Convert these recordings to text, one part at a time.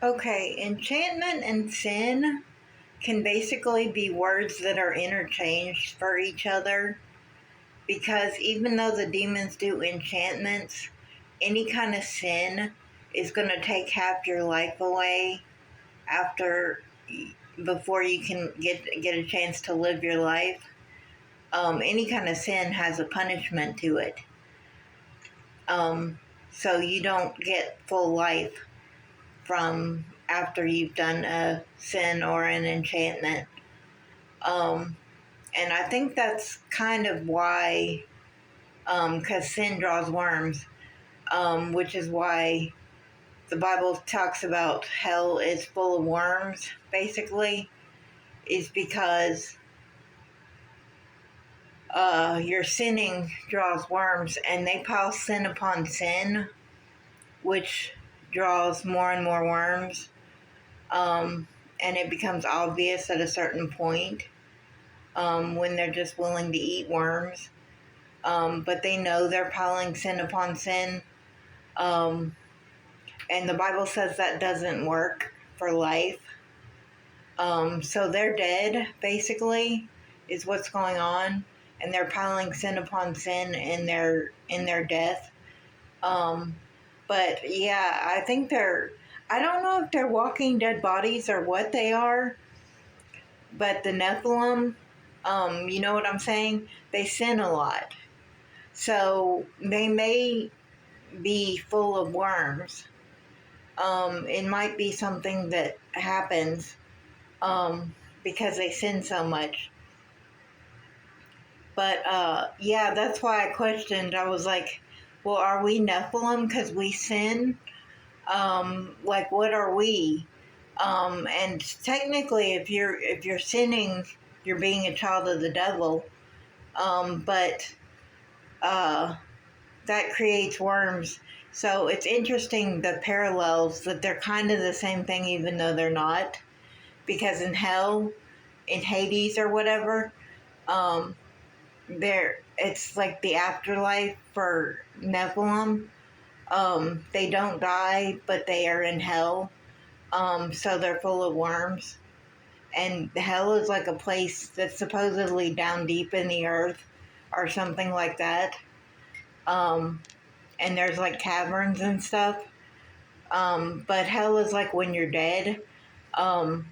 Okay, enchantment and sin can basically be words that are interchanged for each other because even though the demons do enchantments, any kind of sin is going to take half your life away after before you can get a chance to live your life. Any kind of sin has a punishment to it. Um, so you don't get full life from after you've done a sin or an enchantment. Um, and I think that's kind of why, because sin draws worms, which is why the Bible talks about hell is full of worms, basically, is because your sinning draws worms and they pile sin upon sin, which draws more and more worms. And it becomes obvious at a certain point when they're just willing to eat worms. But they know they're piling sin upon sin. Um, and the Bible says that doesn't work for life. So they're dead, basically, is what's going on. And they're piling sin upon sin in their death. But yeah, I think I don't know if they're walking dead bodies or what they are, but the Nephilim, you know what I'm saying? They sin a lot. So they may be full of worms. It might be something that happens because they sin so much. But yeah, that's why I questioned. I was like, well, are we Nephilim because we sin? Like, what are we? And technically, if you're sinning, you're being a child of the devil. But that creates worms. So it's interesting the parallels that they're kind of the same thing, even though they're not. Because in hell, in Hades or whatever, um, it's like the afterlife for Nephilim. They don't die, but they are in hell. So they're full of worms. And hell is like a place that's supposedly down deep in the earth or something like that. Um, and there's like caverns and stuff. But hell is like when you're dead. Um,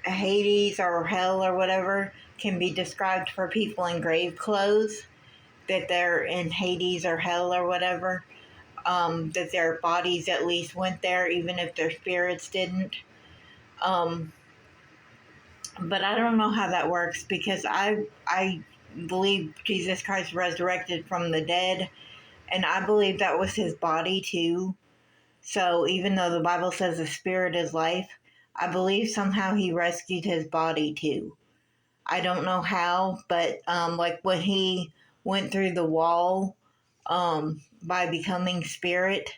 Hades or hell or whatever can be described for people in grave clothes, that they're in Hades or hell or whatever. That their bodies at least went there, even if their spirits didn't. Um, but I don't know how that works because I believe Jesus Christ resurrected from the dead, and I believe that was his body too. So even though the Bible says the spirit is life, I believe somehow he rescued his body too. I don't know how, but like when he went through the wall by becoming spirit,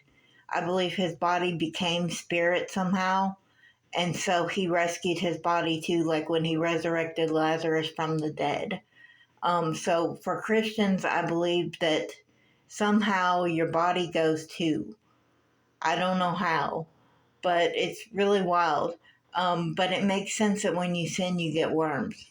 I believe his body became spirit somehow. And so he rescued his body too, like when he resurrected Lazarus from the dead. So for Christians, I believe that somehow your body goes too. I don't know how, but it's really wild. But it makes sense that when you sin, you get worms.